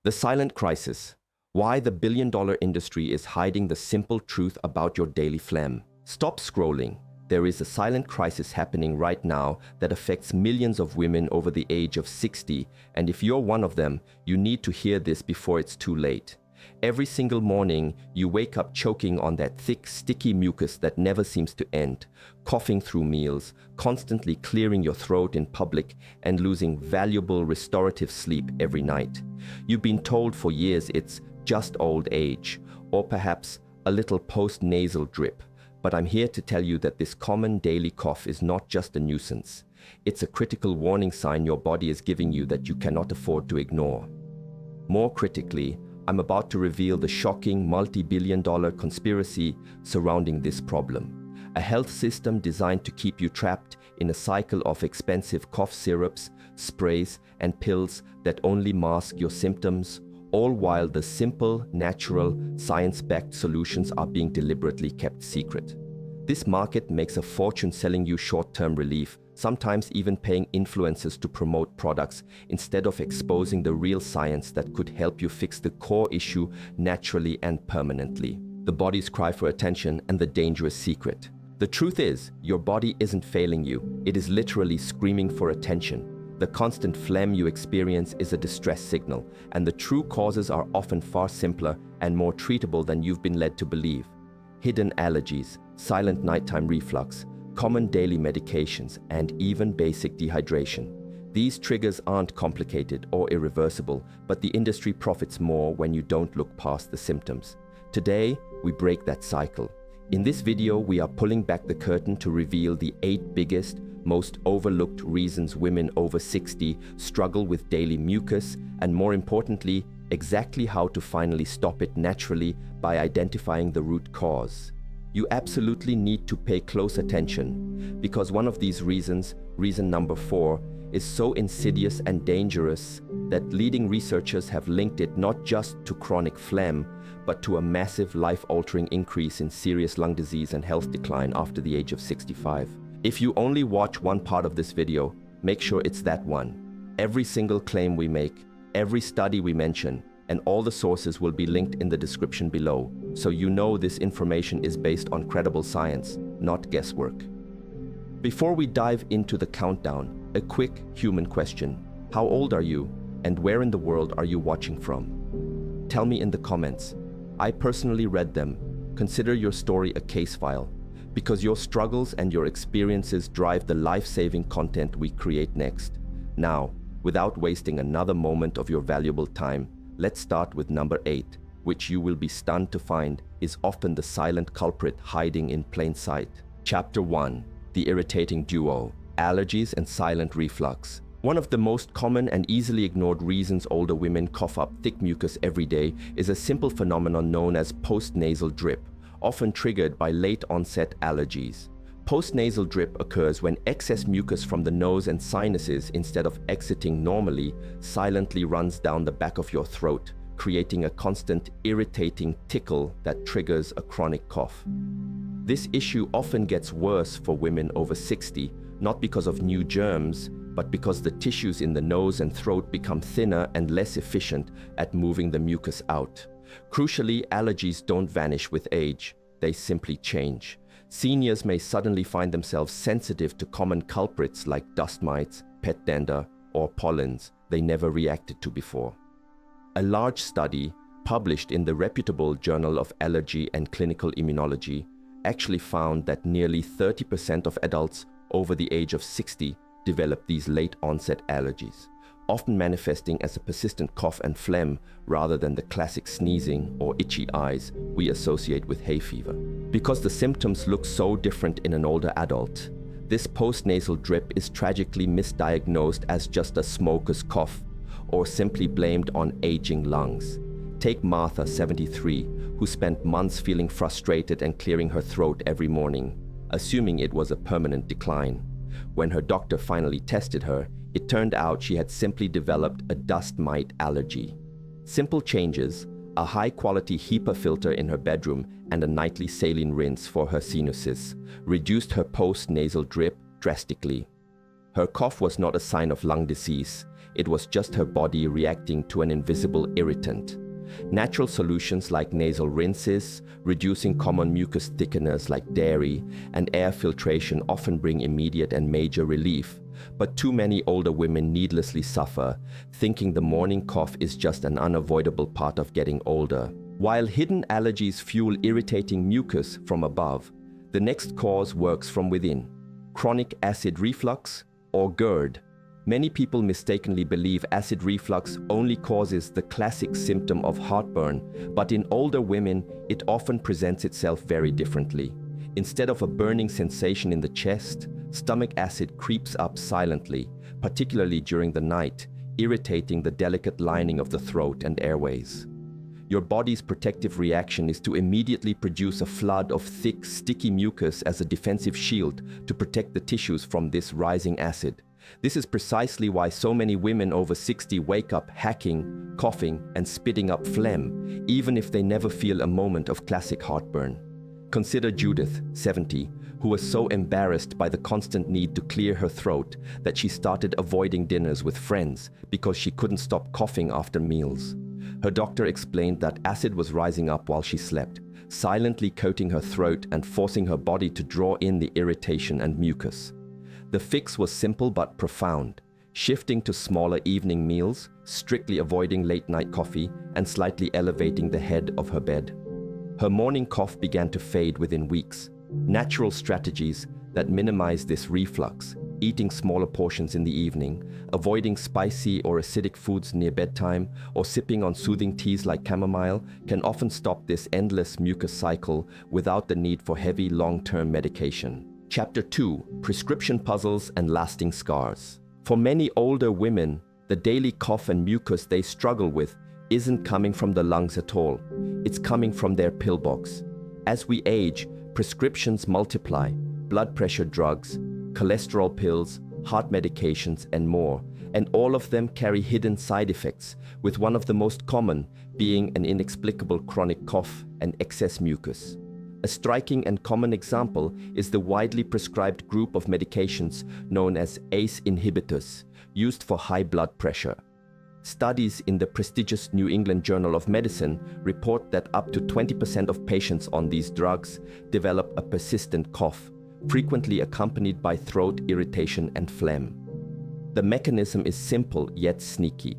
The silent crisis. Why the billion-dollar industry is hiding the simple truth about your daily phlegm. Stop scrolling. There is a silent crisis happening right now that affects millions of women over the age of 60, and if you're one of them, you need to hear this before it's too late. Every single morning, you wake up choking on that thick, sticky mucus that never seems to end, coughing through meals, constantly clearing your throat in public, and losing valuable restorative sleep every night. You've been told for years it's just old age, or perhaps a little post-nasal drip. But I'm here to tell you that this common daily cough is not just a nuisance. It's a critical warning sign your body is giving you that you cannot afford to ignore. More critically, I'm about to reveal the shocking multi-billion-dollar conspiracy surrounding this problem. A health system designed to keep you trapped in a cycle of expensive cough syrups, sprays, and pills that only mask your symptoms, all while the simple, natural, science-backed solutions are being deliberately kept secret. This market makes a fortune selling you short-term relief, sometimes even paying influencers to promote products instead of exposing the real science that could help you fix the core issue naturally and permanently. The body's cry for attention and the dangerous secret. The truth is, your body isn't failing you. It is literally screaming for attention. The constant phlegm you experience is a distress signal, and the true causes are often far simpler and more treatable than you've been led to believe. Hidden allergies, silent nighttime reflux, common daily medications, and even basic dehydration. These triggers aren't complicated or irreversible, but the industry profits more when you don't look past the symptoms. Today, we break that cycle. In this video, we are pulling back the curtain to reveal the 8 biggest, most overlooked reasons women over 60 struggle with daily mucus, and more importantly, exactly how to finally stop it naturally by identifying the root cause. You absolutely need to pay close attention, because one of these reasons, reason number 4, is so insidious and dangerous that leading researchers have linked it not just to chronic phlegm, but to a massive life-altering increase in serious lung disease and health decline after the age of 65. If you only watch one part of this video, make sure it's that one. Every single claim we make, every study we mention, and all the sources will be linked in the description below, so you know this information is based on credible science, not guesswork. Before we dive into the countdown, a quick human question. How old are you, and where in the world are you watching from? Tell me in the comments. I personally read them. Consider your story a case file, because your struggles and your experiences drive the life-saving content we create next. Now, without wasting another moment of your valuable time, let's start with number 8, which you will be stunned to find is often the silent culprit hiding in plain sight. Chapter 1. The irritating duo, allergies and silent reflux. One of the most common and easily ignored reasons older women cough up thick mucus every day is a simple phenomenon known as post-nasal drip, often triggered by late-onset allergies. Post-nasal drip occurs when excess mucus from the nose and sinuses, instead of exiting normally, silently runs down the back of your throat, creating a constant, irritating tickle that triggers a chronic cough. This issue often gets worse for women over 60, not because of new germs, but because the tissues in the nose and throat become thinner and less efficient at moving the mucus out. Crucially, allergies don't vanish with age, they simply change. Seniors may suddenly find themselves sensitive to common culprits like dust mites, pet dander, or pollens they never reacted to before. A large study, published in the reputable Journal of Allergy and Clinical Immunology, actually found that nearly 30% of adults over the age of 60 develop these late-onset allergies, often manifesting as a persistent cough and phlegm rather than the classic sneezing or itchy eyes we associate with hay fever. Because the symptoms look so different in an older adult, this postnasal drip is tragically misdiagnosed as just a smoker's cough or simply blamed on aging lungs. Take Martha, 73, who spent months feeling frustrated and clearing her throat every morning, assuming it was a permanent decline. When her doctor finally tested her, it turned out she had simply developed a dust mite allergy. Simple changes, a high-quality HEPA filter in her bedroom and a nightly saline rinse for her sinuses, reduced her post-nasal drip drastically. Her cough was not a sign of lung disease. it was just her body reacting to an invisible irritant. Natural solutions like nasal rinses, reducing common mucus thickeners like dairy, and air filtration often bring immediate and major relief. But too many older women needlessly suffer, thinking the morning cough is just an unavoidable part of getting older. While hidden allergies fuel irritating mucus from above, the next cause works from within: chronic acid reflux, or GERD. Many people mistakenly believe acid reflux only causes the classic symptom of heartburn, but in older women, it often presents itself very differently. Instead of a burning sensation in the chest, stomach acid creeps up silently, particularly during the night, irritating the delicate lining of the throat and airways. Your body's protective reaction is to immediately produce a flood of thick, sticky mucus as a defensive shield to protect the tissues from this rising acid. This is precisely why so many women over 60 wake up hacking, coughing, and spitting up phlegm, even if they never feel a moment of classic heartburn. Consider Judith, 70, who was so embarrassed by the constant need to clear her throat that she started avoiding dinners with friends because she couldn't stop coughing after meals. Her doctor explained that acid was rising up while she slept, silently coating her throat and forcing her body to draw in the irritation and mucus. The fix was simple but profound: shifting to smaller evening meals, strictly avoiding late-night coffee, and slightly elevating the head of her bed. Her morning cough began to fade within weeks. Natural strategies that minimize this reflux, eating smaller portions in the evening, avoiding spicy or acidic foods near bedtime, or sipping on soothing teas like chamomile, can often stop this endless mucus cycle without the need for heavy long-term medication. Chapter 2: Prescription Puzzles and Lasting Scars. For many older women, the daily cough and mucus they struggle with isn't coming from the lungs at all. It's coming from their pillbox. As we age, prescriptions multiply: blood pressure drugs, cholesterol pills, heart medications, and more. And all of them carry hidden side effects, with one of the most common being an inexplicable chronic cough and excess mucus. A striking and common example is the widely prescribed group of medications known as ACE inhibitors, used for high blood pressure. Studies in the prestigious New England Journal of Medicine report that up to 20% of patients on these drugs develop a persistent cough, frequently accompanied by throat irritation and phlegm. The mechanism is simple yet sneaky.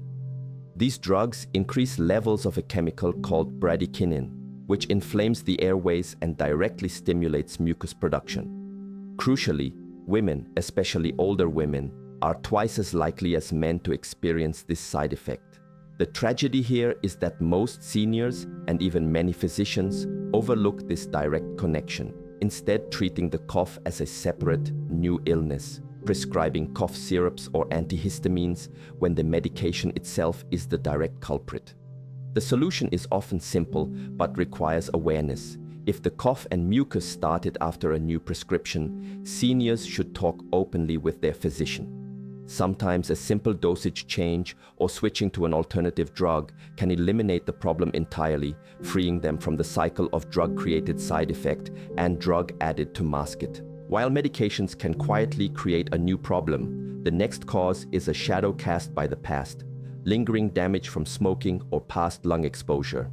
These drugs increase levels of a chemical called bradykinin, which inflames the airways and directly stimulates mucus production. Crucially, women, especially older women, are twice as likely as men to experience this side effect. The tragedy here is that most seniors and even many physicians overlook this direct connection, instead treating the cough as a separate, new illness, prescribing cough syrups or antihistamines when the medication itself is the direct culprit. The solution is often simple but requires awareness. If the cough and mucus started after a new prescription, seniors should talk openly with their physician. Sometimes a simple dosage change or switching to an alternative drug can eliminate the problem entirely, freeing them from the cycle of drug-created side effect and drug added to mask it. While medications can quietly create a new problem, the next cause is a shadow cast by the past: lingering damage from smoking or past lung exposure.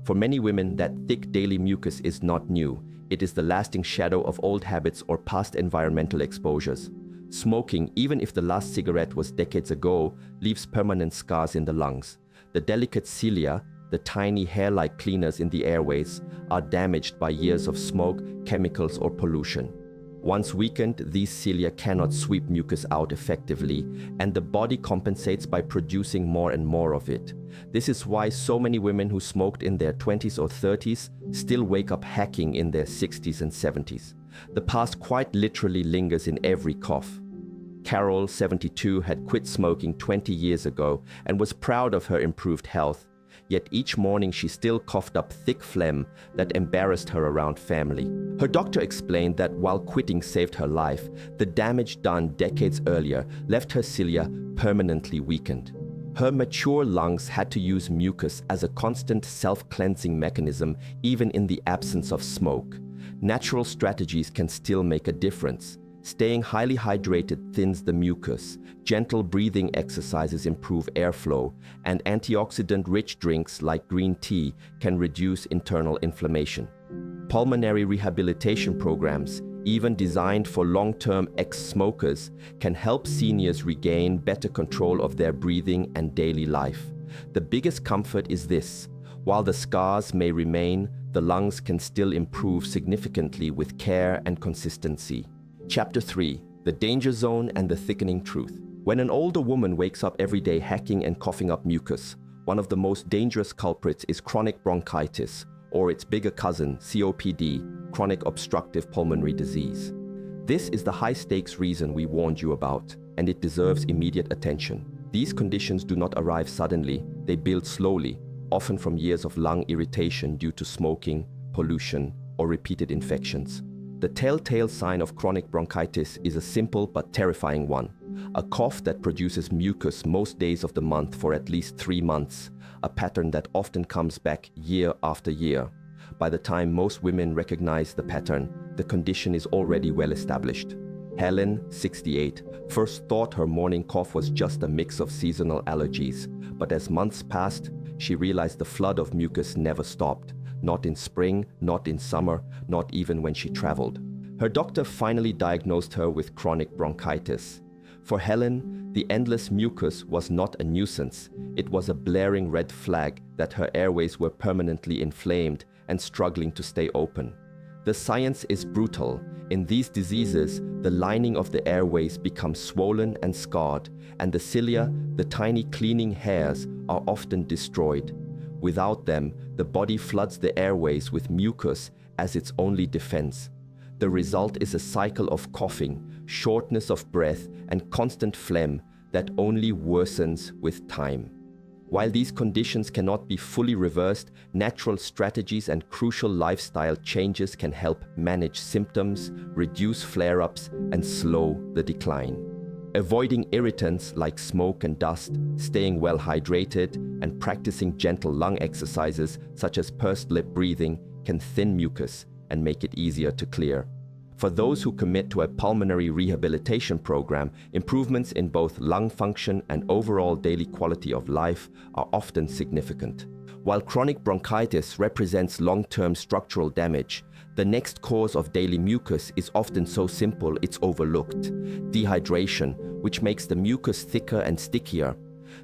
For many women, that thick daily mucus is not new. It is the lasting shadow of old habits or past environmental exposures. Smoking, even if the last cigarette was decades ago, leaves permanent scars in the lungs. The delicate cilia, the tiny hair-like cleaners in the airways, are damaged by years of smoke, chemicals, or pollution. Once weakened, these cilia cannot sweep mucus out effectively, and the body compensates by producing more and more of it. This is why so many women who smoked in their 20s or 30s still wake up hacking in their 60s and 70s. The past quite literally lingers in every cough. Carol, 72, had quit smoking 20 years ago and was proud of her improved health. Yet each morning she still coughed up thick phlegm that embarrassed her around family. Her doctor explained that while quitting saved her life, the damage done decades earlier left her cilia permanently weakened. Her mature lungs had to use mucus as a constant self-cleansing mechanism even in the absence of smoke. Natural strategies can still make a difference. Staying highly hydrated thins the mucus, gentle breathing exercises improve airflow, and antioxidant-rich drinks like green tea can reduce internal inflammation. Pulmonary rehabilitation programs, even designed for long-term ex-smokers, can help seniors regain better control of their breathing and daily life. The biggest comfort is this: while the scars may remain, the lungs can still improve significantly with care and consistency. Chapter 3: The Danger Zone and the Thickening Truth. When an older woman wakes up every day hacking and coughing up mucus, one of the most dangerous culprits is chronic bronchitis, or its bigger cousin, COPD, chronic obstructive pulmonary disease. This is the high-stakes reason we warned you about, and it deserves immediate attention. These conditions do not arrive suddenly, they build slowly, often from years of lung irritation due to smoking, pollution, or repeated infections. The telltale sign of chronic bronchitis is a simple but terrifying one: a cough that produces mucus most days of the month for at least 3 months, a pattern that often comes back year after year. By the time most women recognize the pattern, the condition is already well established. Helen, 68, first thought her morning cough was just a mix of seasonal allergies, but as months passed, she realized the flood of mucus never stopped. Not in spring, not in summer, not even when she traveled. Her doctor finally diagnosed her with chronic bronchitis. For Helen, the endless mucus was not a nuisance. It was a blaring red flag that her airways were permanently inflamed and struggling to stay open. The science is brutal. In these diseases, the lining of the airways becomes swollen and scarred, and the cilia, the tiny cleaning hairs, are often destroyed. Without them, the body floods the airways with mucus as its only defense. The result is a cycle of coughing, shortness of breath, and constant phlegm that only worsens with time. While these conditions cannot be fully reversed, natural strategies and crucial lifestyle changes can help manage symptoms, reduce flare-ups, and slow the decline. Avoiding irritants like smoke and dust, staying well hydrated, and practicing gentle lung exercises such as pursed lip breathing can thin mucus and make it easier to clear. For those who commit to a pulmonary rehabilitation program, improvements in both lung function and overall daily quality of life are often significant. While chronic bronchitis represents long-term structural damage, the next cause of daily mucus is often so simple it's overlooked: dehydration, which makes the mucus thicker and stickier.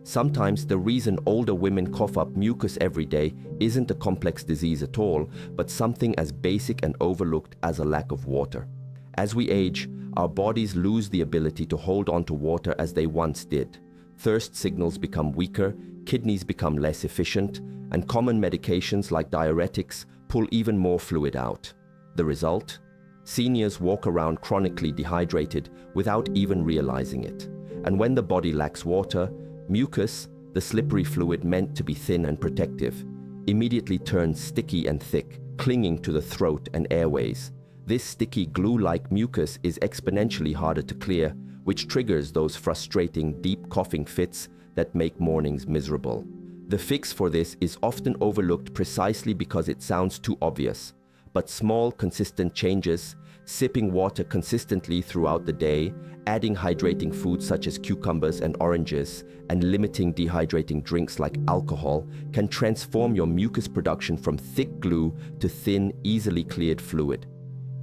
Sometimes the reason older women cough up mucus every day isn't a complex disease at all, but something as basic and overlooked as a lack of water. As we age, our bodies lose the ability to hold on to water as they once did. Thirst signals become weaker, kidneys become less efficient, and common medications like diuretics pull even more fluid out. The result? Seniors walk around chronically dehydrated without even realizing it. And when the body lacks water, mucus, the slippery fluid meant to be thin and protective, immediately turns sticky and thick, clinging to the throat and airways. This sticky glue-like mucus is exponentially harder to clear, which triggers those frustrating deep coughing fits that make mornings miserable. The fix for this is often overlooked precisely because it sounds too obvious. But small, consistent changes, sipping water consistently throughout the day, adding hydrating foods such as cucumbers and oranges, and limiting dehydrating drinks like alcohol can transform your mucus production from thick glue to thin, easily cleared fluid.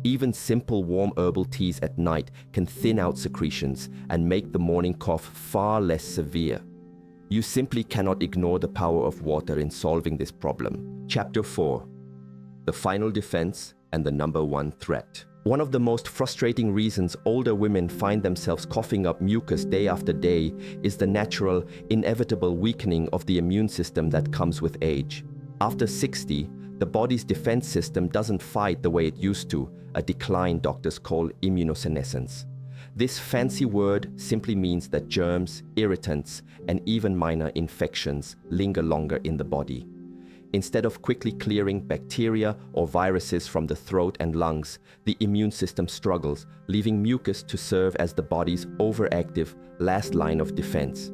Even simple warm herbal teas at night can thin out secretions and make the morning cough far less severe. You simply cannot ignore the power of water in solving this problem. Chapter 4: The Final Defense and the Number One Threat. One of the most frustrating reasons older women find themselves coughing up mucus day after day is the natural, inevitable weakening of the immune system that comes with age. After 60, the body's defense system doesn't fight the way it used to, a decline doctors call immunosenescence. This fancy word simply means that germs, irritants, and even minor infections linger longer in the body. Instead of quickly clearing bacteria or viruses from the throat and lungs, the immune system struggles, leaving mucus to serve as the body's overactive last line of defense.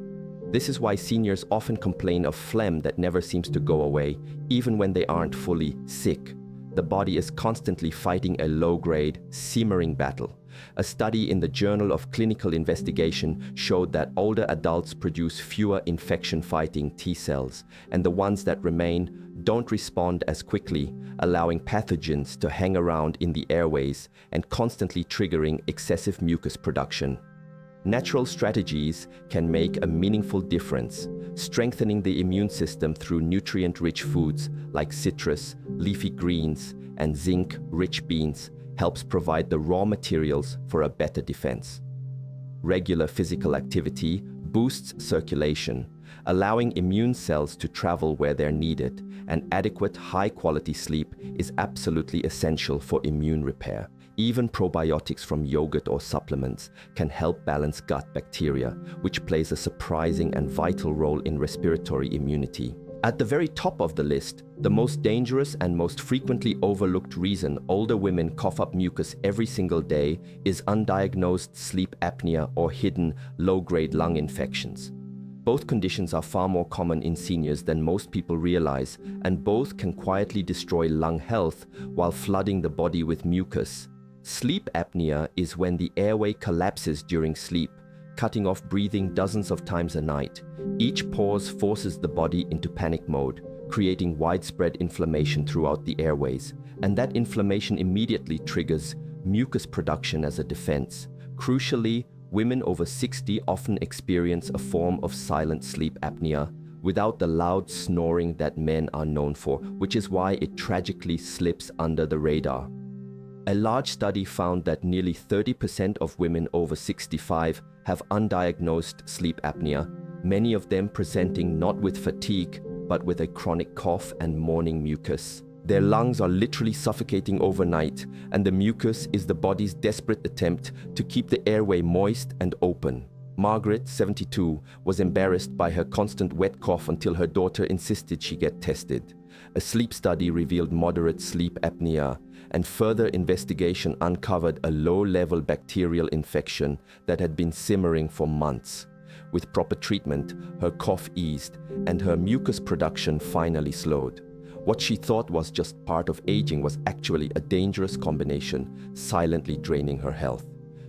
This is why seniors often complain of phlegm that never seems to go away, even when they aren't fully sick. the body is constantly fighting a low-grade, simmering battle. A study in the Journal of Clinical Investigation showed that older adults produce fewer infection-fighting T cells, and the ones that remain don't respond as quickly, allowing pathogens to hang around in the airways and constantly triggering excessive mucus production. Natural strategies can make a meaningful difference, strengthening the immune system through nutrient-rich foods like citrus, leafy greens, and zinc-rich beans helps provide the raw materials for a better defense. Regular physical activity boosts circulation, allowing immune cells to travel where they're needed, and adequate high-quality sleep is absolutely essential for immune repair. Even probiotics from yogurt or supplements can help balance gut bacteria, which plays a surprising and vital role in respiratory immunity. At the very top of the list, the most dangerous and most frequently overlooked reason older women cough up mucus every single day is undiagnosed sleep apnea or hidden low-grade lung infections. Both conditions are far more common in seniors than most people realize, and both can quietly destroy lung health while flooding the body with mucus. Sleep apnea is when the airway collapses during sleep, cutting off breathing dozens of times a night. Each pause forces the body into panic mode, creating widespread inflammation throughout the airways, and that inflammation immediately triggers mucus production as a defense. Crucially, women over 60 often experience a form of silent sleep apnea without the loud snoring that men are known for, which is why it tragically slips under the radar. A large study found that nearly 30% of women over 65 have undiagnosed sleep apnea, many of them presenting not with fatigue, but with a chronic cough and morning mucus. Their lungs are literally suffocating overnight, and the mucus is the body's desperate attempt to keep the airway moist and open. Margaret, 72, was embarrassed by her constant wet cough until her daughter insisted she get tested. A sleep study revealed moderate sleep apnea, and further investigation uncovered a low-level bacterial infection that had been simmering for months. With proper treatment, her cough eased, and her mucus production finally slowed. What she thought was just part of aging was actually a dangerous combination, silently draining her health.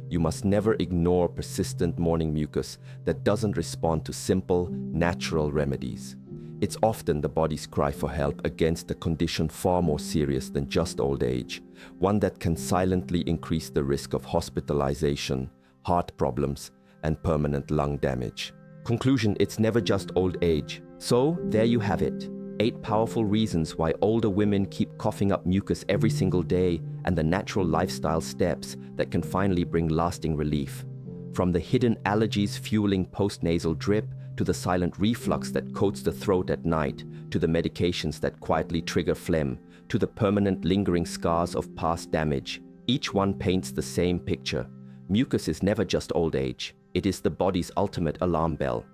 You must never ignore persistent morning mucus that doesn't respond to simple, natural remedies. It's often the body's cry for help against a condition far more serious than just old age, one that can silently increase the risk of hospitalization, heart problems, and permanent lung damage. Conclusion: it's never just old age. So, there you have it. 8 powerful reasons why older women keep coughing up mucus every single day, and the natural lifestyle steps that can finally bring lasting relief. From the hidden allergies fueling postnasal drip, to the silent reflux that coats the throat at night, to the medications that quietly trigger phlegm, to the permanent lingering scars of past damage. Each one paints the same picture. Mucus is never just old age. It is the body's ultimate alarm bell.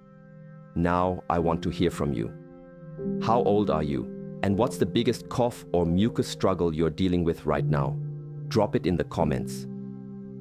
Now I want to hear from you. How old are you? And what's the biggest cough or mucus struggle you're dealing with right now? Drop it in the comments.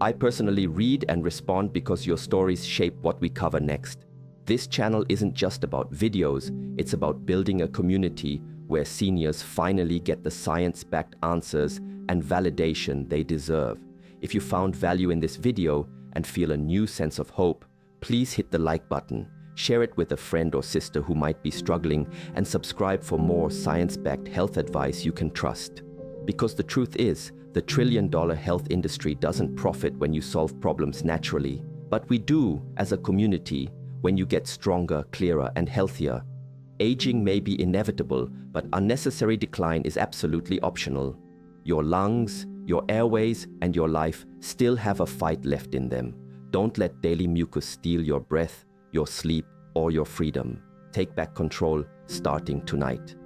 I personally read and respond because your stories shape what we cover next. This channel isn't just about videos, it's about building a community where seniors finally get the science-backed answers and validation they deserve. If you found value in this video and feel a new sense of hope, please hit the like button, share it with a friend or sister who might be struggling, and subscribe for more science-backed health advice you can trust. Because the truth is, the trillion-dollar health industry doesn't profit when you solve problems naturally, but we do as a community when you get stronger, clearer, and healthier. Aging may be inevitable, but unnecessary decline is absolutely optional. Your lungs, your airways, and your life still have a fight left in them. Don't let daily mucus steal your breath, your sleep, or your freedom. Take back control starting tonight.